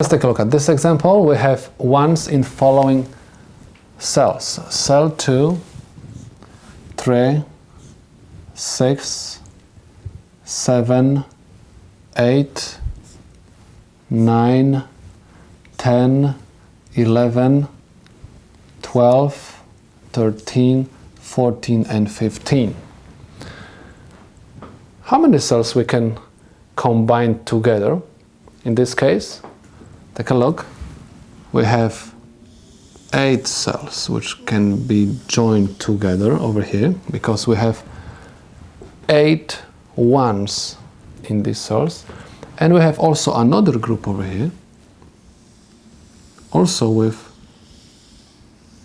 Let's take a look at this example. We have ones in following cells. Cell 2, 3, 6, 7, 8, 9, 10, 11, 12, 13, 14, and 15. How many cells we can combine together? In this case, take a look. We have 8 cells which can be joined together over here because we have 8 ones in these cells, and we have also another group over here also with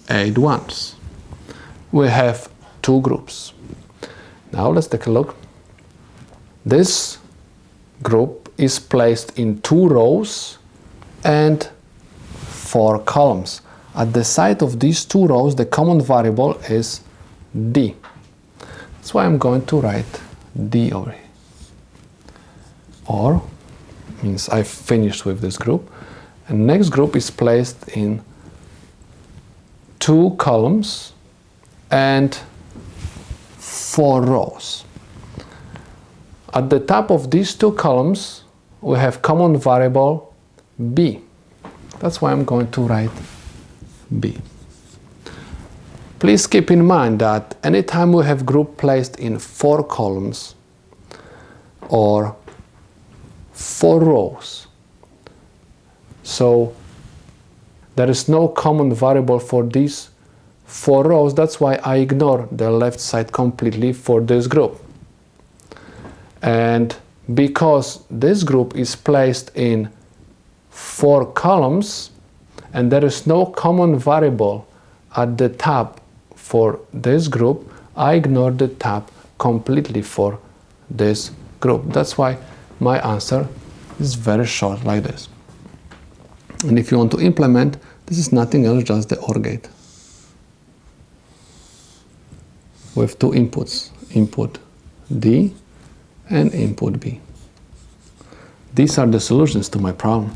8 ones. We have 2 groups. Now let's take a look. This group is placed in 2 rows and 4 columns. At the side of these 2 rows, the common variable is D. That's why I'm going to write D over here. Or means I've finished with this group. And next group is placed in 2 columns and 4 rows. At the top of these 2 columns, we have common variable B. That's why I'm going to write B. Please keep in mind that anytime we have group placed in 4 columns or 4 rows, so there is no common variable for these 4 rows, that's why I ignore the left side completely for this group. And because this group is placed in 4 columns and there is no common variable at the top for this group, I ignore the top completely for this group. That's why my answer is very short like this. And if you want to implement, this is nothing else, just the OR gate with 2 inputs, input D and input B. These are the solutions to my problem.